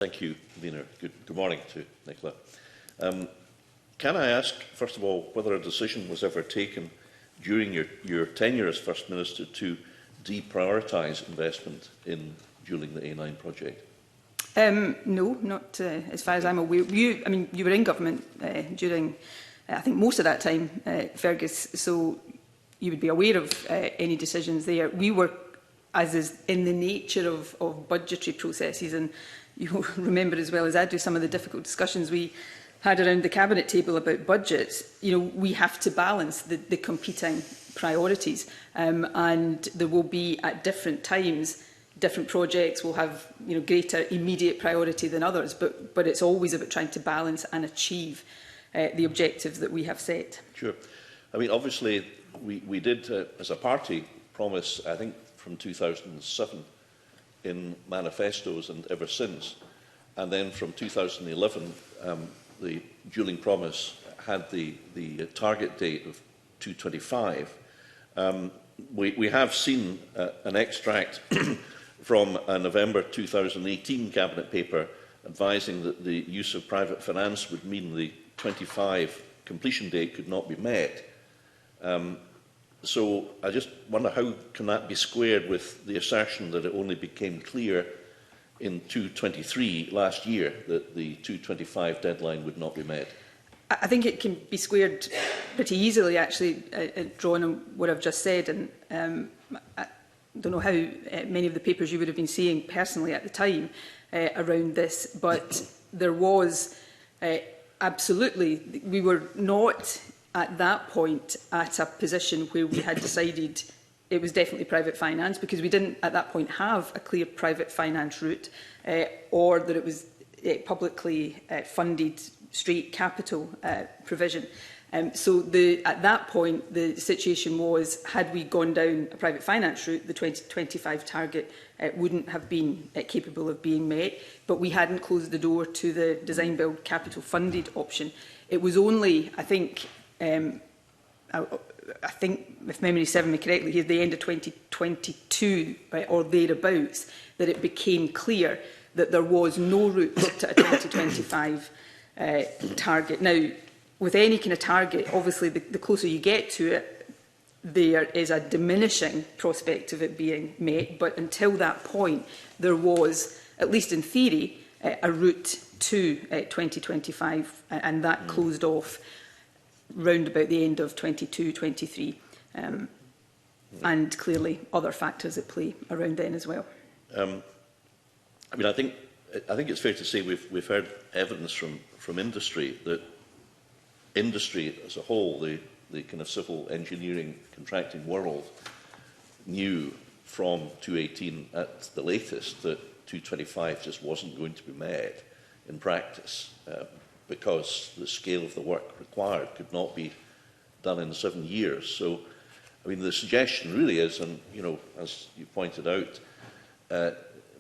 Thank you, Lena. Good morning to Nicola. Can I ask, first of all, whether a decision was ever taken during your tenure as First Minister to deprioritise investment in duelling the A9 project? No, not as far as I'm aware. You were in government during, I think, most of that time, Fergus, so you would be aware of any decisions there. We were, as is in the nature of budgetary processes, and you remember as well as I do some of the difficult discussions we had around the cabinet table about budgets. We have to balance the competing priorities, and there will be at different times different projects will have greater immediate priority than others, but it's always about trying to balance and achieve the objectives that we have set. Sure. I mean, obviously, we did, as a party, promise, I think, from 2007 in manifestos and ever since. And then from 2011, the duelling promise had the target date of 2025. We have seen an extract from a November 2018 Cabinet paper advising that the use of private finance would mean the 25 completion date could not be met. So I just wonder, how can that be squared with the assertion that it only became clear in 2023 last year that the 2025 deadline would not be met? I think it can be squared pretty easily, actually, drawing on what I've just said. And I don't know how many of the papers you would have been seeing personally at the time around this, but there was absolutely, we were not at that point at a position where we had decided it was definitely private finance, because we didn't at that point have a clear private finance route, or that it was publicly funded straight capital provision. So at that point, the situation was, had we gone down a private finance route, the 2025 target wouldn't have been capable of being met, but we hadn't closed the door to the design build capital funded option. It was only, I think, if memory serves me correctly, at the end of 2022 or thereabouts, that it became clear that there was no route to a 2025 target. Now, with any kind of target, obviously, the closer you get to it, there is a diminishing prospect of it being met. But until that point, there was, at least in theory, a route to 2025, and that closed off round about the end of 22-23, and clearly other factors at play around then as well. I mean, I think it's fair to say we've heard evidence from industry that industry as a whole, the kind of civil engineering contracting world, knew from 2018 at the latest that 225 just wasn't going to be met in practice, because the scale of the work required could not be done in 7 years. So, I mean, the suggestion really is, and as you pointed out,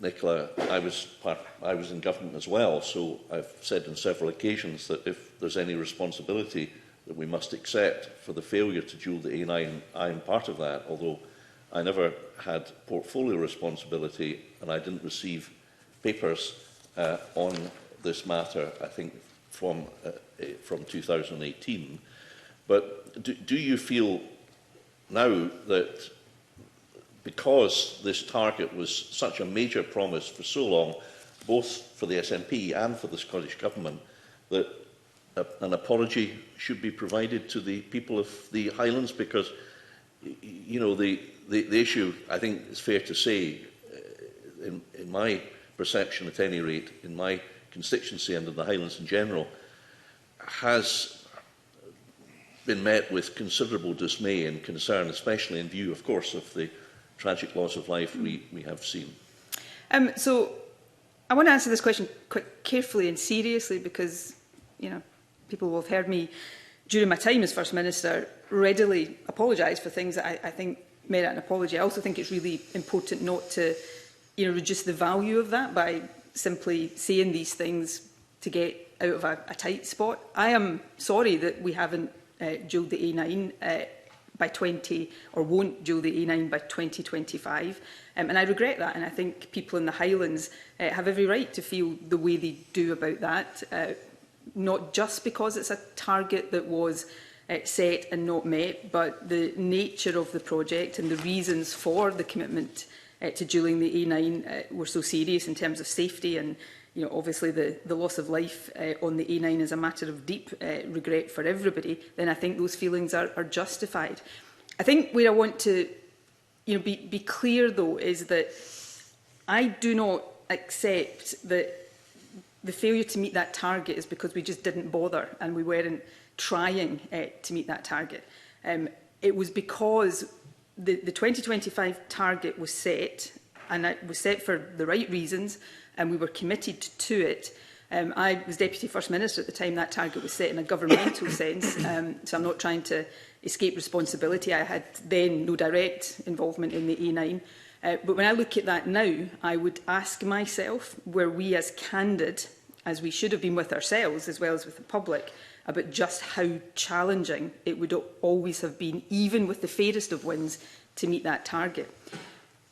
Nicola, I was in government as well, so I've said on several occasions that if there's any responsibility that we must accept for the failure to duel the A9, I am part of that, although I never had portfolio responsibility and I didn't receive papers on this matter, I think, from 2018. But do you feel now that because this target was such a major promise for so long, both for the SNP and for the Scottish Government, that an apology should be provided to the people of the Highlands? Because, the issue, I think it's fair to say, in my perception at any rate, in my constituency and in the Highlands in general, has been met with considerable dismay and concern, especially in view, of course, of the tragic loss of life we have seen. So I want to answer this question quite carefully and seriously, because people will have heard me during my time as First Minister readily apologise for things that I think merit an apology. I also think it's really important not to reduce the value of that by simply saying these things to get out of a tight spot. I am sorry that we haven't duelled the A9, by 20, or won't dual the A9 by 2025. And I regret that, and I think people in the Highlands have every right to feel the way they do about that, not just because it's a target that was set and not met, but the nature of the project and the reasons for the commitment to dualling the A9 were so serious in terms of safety, and obviously the loss of life on the A9 is a matter of deep regret for everybody. Then I think those feelings are justified. I think where I want to be clear, though, is that I do not accept that the failure to meet that target is because we just didn't bother and we weren't trying to meet that target. It was because the 2025 target was set, and it was set for the right reasons, and we were committed to it. I was Deputy First Minister at the time that target was set in a governmental sense, so I'm not trying to escape responsibility. I had then no direct involvement in the A9. But when I look at that now, I would ask myself, were we as candid as we should have been with ourselves as well as with the public about just how challenging it would always have been, even with the fairest of winds, to meet that target.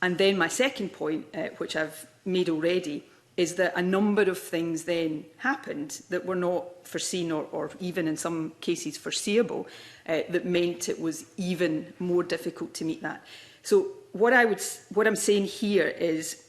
And then my second point, which I've made already, is that a number of things then happened that were not foreseen or even in some cases foreseeable, that meant it was even more difficult to meet that. So what I'm saying here is,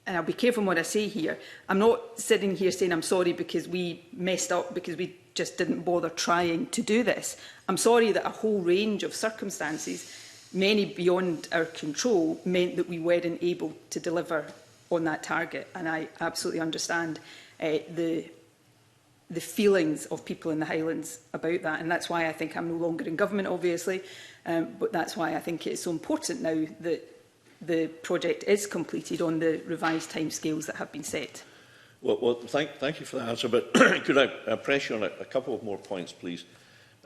and I'll be careful in what I say here, I'm not sitting here saying I'm sorry because we messed up, because we just didn't bother trying to do this. I'm sorry that a whole range of circumstances, many beyond our control, meant that we weren't able to deliver on that target. And I absolutely understand the feelings of people in the Highlands about that. And that's why I think I'm no longer in government, obviously. But that's why I think it's so important now that the project is completed on the revised timescales that have been set. Well, thank you for that answer. But could I press you on a couple of more points, please?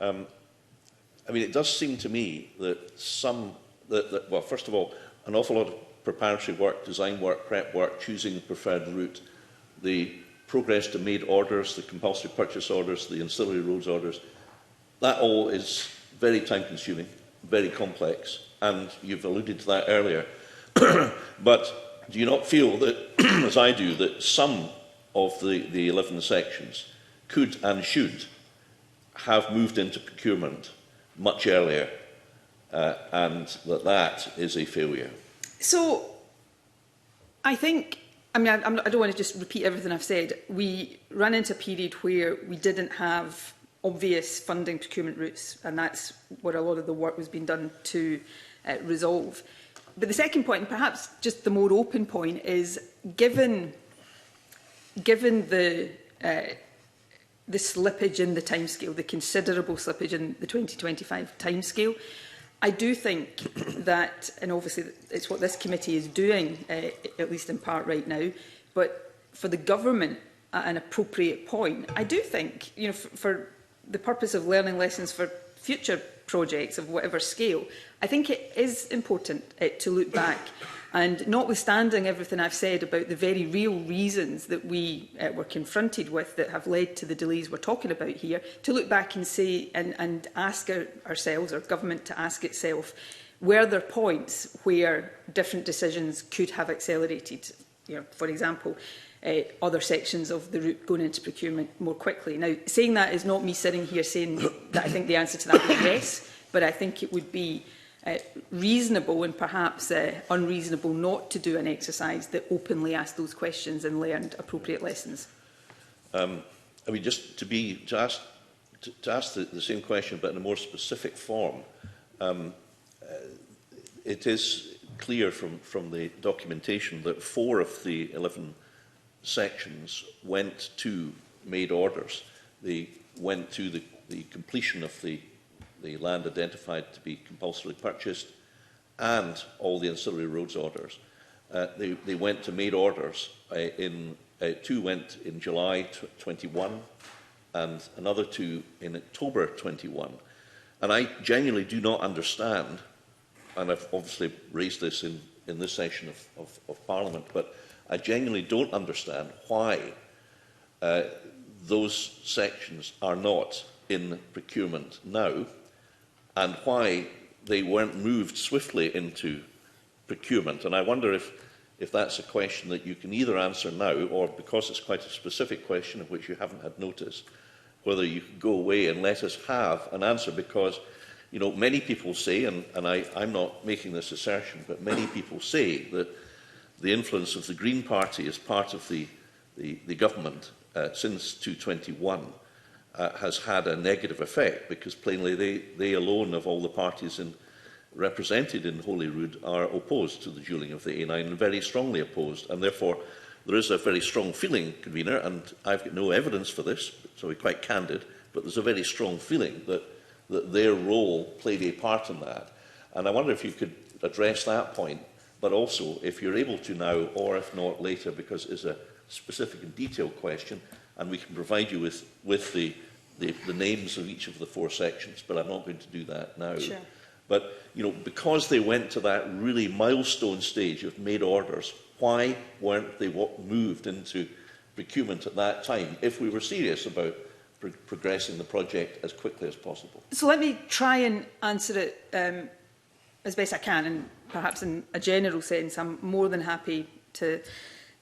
I mean, it does seem to me that well, first of all, an awful lot of preparatory work, design work, prep work, choosing the preferred route, the progress to made orders, the compulsory purchase orders, the ancillary roads orders, that all is very time-consuming, very complex, and you've alluded to that earlier. But do you not feel that, as I do, that some of the 11 sections could and should have moved into procurement much earlier, and that is a failure? So, I think, I don't want to just repeat everything I've said. We ran into a period where we didn't have obvious funding procurement routes, and that's what a lot of the work was being done to resolve. But the second point, and perhaps just the more open point, is given the slippage in the timescale, the considerable slippage in the 2025 timescale, I do think that, and obviously it's what this committee is doing, at least in part right now, but for the government at an appropriate point, I do think, for the purpose of learning lessons for future projects of whatever scale, I think it is important to look back, and notwithstanding everything I've said about the very real reasons that we were confronted with that have led to the delays we're talking about here, to look back and say and ask ourselves, or government to ask itself, were there points where different decisions could have accelerated? For example, other sections of the route going into procurement more quickly. Now, saying that is not me sitting here saying that I think the answer to that is yes, but I think it would be reasonable and perhaps unreasonable not to do an exercise that openly asked those questions and learned appropriate lessons. Just to ask the same question, but in a more specific form, it is clear from the documentation that 4 of the 11 sections went to made orders. They went to the completion of the land identified to be compulsorily purchased and all the ancillary roads orders. They went to made orders. 2 went in July 21 and another 2 in October 21. And I genuinely do not understand, and I've obviously raised this in this session of Parliament, but I genuinely don't understand why those sections are not in procurement now, and why they weren't moved swiftly into procurement. And I wonder if that's a question that you can either answer now, or because it's quite a specific question of which you haven't had notice, whether you could go away and let us have an answer. Because, you know, many people say, and I'm not making this assertion, but many people say that the influence of the Green Party as part of the government since 2021 has had a negative effect, because plainly they alone of all the parties represented in Holyrood are opposed to the dualling of the A9, and very strongly opposed, and therefore there is a very strong feeling, Convener, and I've got no evidence for this, so we're quite candid, but there's a very strong feeling that their role played a part in that. And I wonder if you could address that point, but also if you're able to now, or if not later, because it's a specific and detailed question, and we can provide you with the names of each of the 4 sections, but I'm not going to do that now. Sure. But, you know, because they went to that really milestone stage of made orders, why weren't they moved into procurement at that time, if we were serious about progressing the project as quickly as possible? So let me try and answer it as best I can, and perhaps in a general sense. I'm more than happy to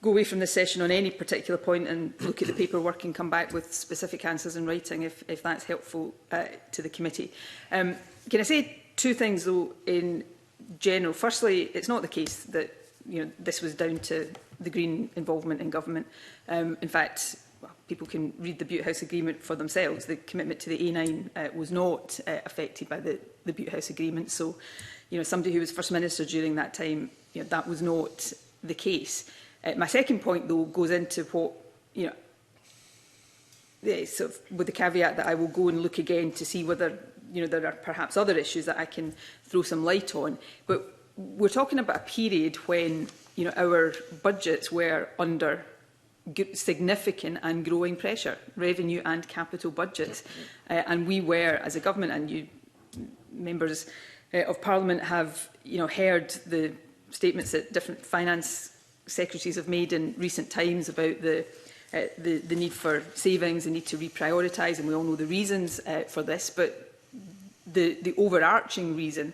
go away from this session on any particular point and look at the paperwork and come back with specific answers in writing if that's helpful to the committee. Can I say 2 things, though, in general? Firstly, it's not the case that this was down to the Green involvement in government. In fact, well, people can read the Butte House Agreement for themselves. The commitment to the A9 was not affected by the Butte House Agreement. So, somebody who was First Minister during that time, that was not the case. My second point, though, goes into what, sort of with the caveat that I will go and look again to see whether, there are perhaps other issues that I can throw some light on. But we're talking about a period when, our budgets were under significant and growing pressure, revenue and capital budgets. And we were, as a government, and you members of Parliament have, heard the statements that different finance secretaries have made in recent times about the need for savings, the need to reprioritise, and we all know the reasons for this. But the overarching reason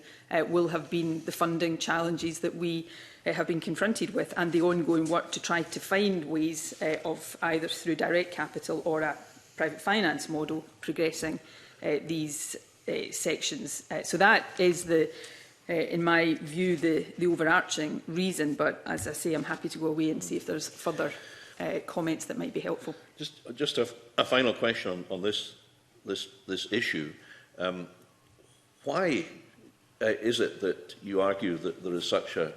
will have been the funding challenges that we have been confronted with, and the ongoing work to try to find ways of either through direct capital or a private finance model progressing these sections. So that is in my view, the overarching reason. But as I say, I'm happy to go away and see if there's further comments that might be helpful. Just a final question on this issue. Why is it that you argue that there is such a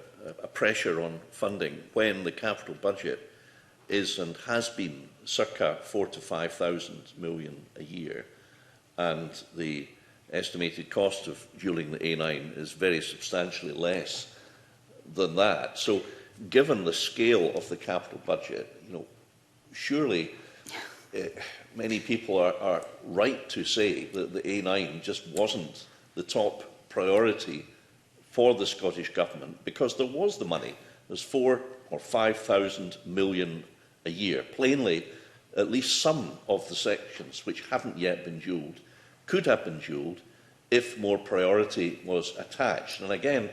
pressure on funding when the capital budget is and has been circa 4,000 to 5,000 million a year, and the estimated cost of dualling the A9 is very substantially less than that? So, given the scale of the capital budget, surely many people are right to say that the A9 just wasn't the top priority for the Scottish Government, because there was the money. There's 4,000 or 5,000 million a year. Plainly, at least some of the sections which haven't yet been dualled could have been dualled if more priority was attached. And again,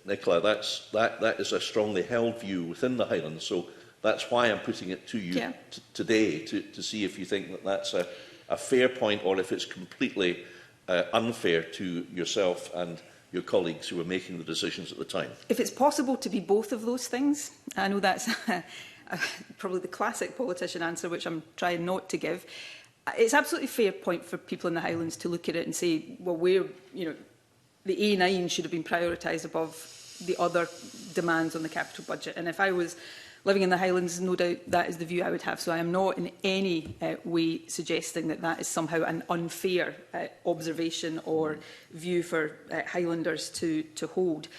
Nicola, that is a strongly held view within the Highlands, so that's why I'm putting it to you today, to see if you think that that's a fair point, or if it's completely unfair to yourself and your colleagues who were making the decisions at the time. If it's possible to be both of those things, I know that's probably the classic politician answer, which I'm trying not to give. It's absolutely fair point for people in the Highlands to look at it and say, well, the A9 should have been prioritised above the other demands on the capital budget. And if I was living in the Highlands, no doubt that is the view I would have. So I am not in any way suggesting that that is somehow an unfair observation or view for Highlanders to hold.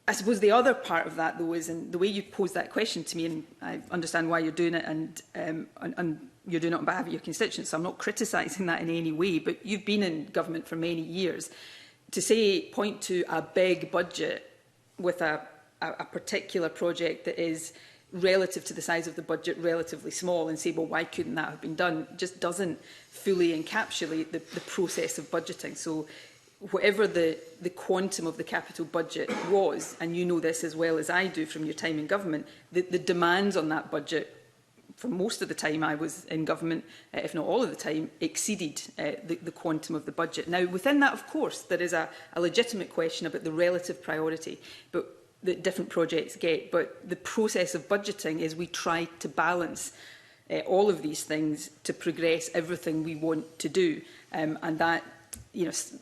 I suppose the other part of that, though, is in the way you pose that question to me, and I understand why you're doing it, and you're doing it on behalf of your constituents, so I'm not criticising that in any way, but you've been in government for many years. To point to a big budget with a particular project that is relative to the size of the budget, relatively small, and say, well, why couldn't that have been done, just doesn't fully encapsulate the process of budgeting. So whatever the quantum of the capital budget was, and you know this as well as I do from your time in government, the demands on that budget, for most of the time I was in government, if not all of the time, exceeded the quantum of the budget. Now, within that, of course, there is a legitimate question about the relative priority that different projects get. But the process of budgeting is we try to balance all of these things to progress everything we want to do. And that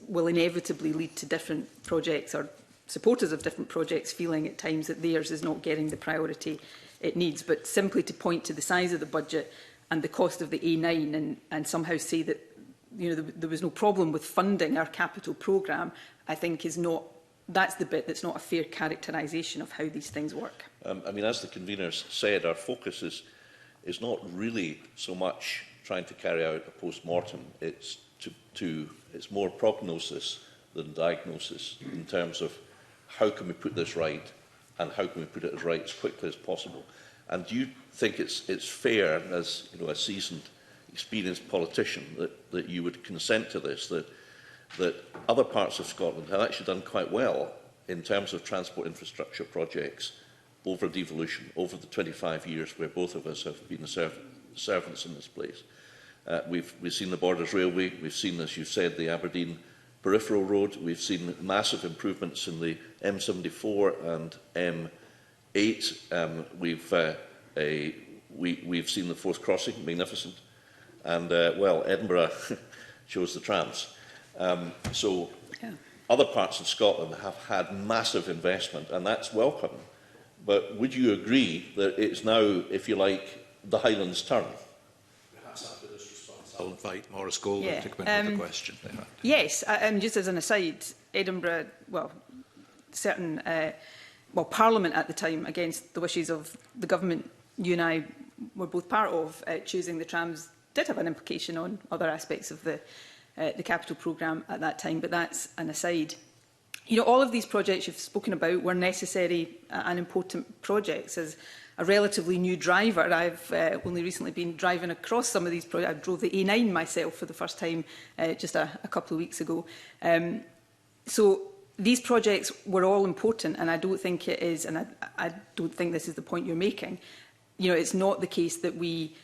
will inevitably lead to different projects, or supporters of different projects feeling at times that theirs is not getting the priority it needs. But simply to point to the size of the budget and the cost of the A9 and somehow say that there was no problem with funding our capital programme, I think is not, that's the bit that's not a fair characterisation of how these things work. I mean, as the conveners said, our focus is not really so much trying to carry out a post-mortem. It's it's more prognosis than diagnosis in terms of how can we put this right and how can we put it as right as quickly as possible. And do you think it's fair, as a seasoned, experienced politician, that you would consent to this, that other parts of Scotland have actually done quite well in terms of transport infrastructure projects over devolution, over the 25 years where both of us have been servants in this place? We've seen the Borders Railway, we've seen, as you said, the Aberdeen Peripheral Road, we've seen massive improvements in the M74 and M8, we've seen the Forth Crossing, magnificent, and, well, Edinburgh chose the trams. So other parts of Scotland have had massive investment, and that's welcome. But would you agree that it's now, if you like, the Highlands' turn? I'll invite Maurice Golding to come in with the question. Yes, just as an aside, Edinburgh, Parliament at the time, against the wishes of the government you and I were both part of, choosing the trams did have an implication on other aspects of the capital programme at that time, but that's an aside. All of these projects you've spoken about were necessary and important projects. As a relatively new driver, I've only recently been driving across some of these projects. I drove the A9 myself for the first time just a couple of weeks ago. So these projects were all important, and I don't think it is, and I don't think this is the point you're making. It's not the case that we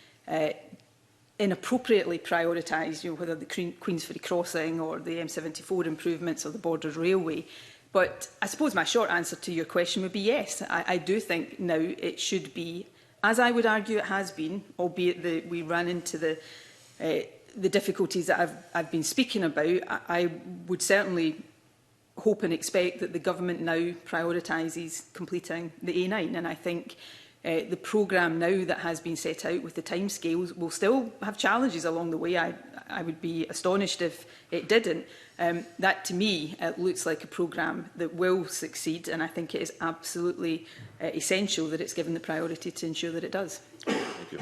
inappropriately prioritise, whether the Queensferry Crossing or the M74 improvements or the Borders Railway. But I suppose my short answer to your question would be yes. I do think now it should be, as I would argue it has been, albeit that we ran into the difficulties that I've been speaking about. I would certainly hope and expect that the government now prioritises completing the A9, and I think the programme now that has been set out with the timescales will still have challenges along the way. I would be astonished if it didn't. That, to me, looks like a programme that will succeed, and I think it is absolutely essential that it's given the priority to ensure that it does. Thank you.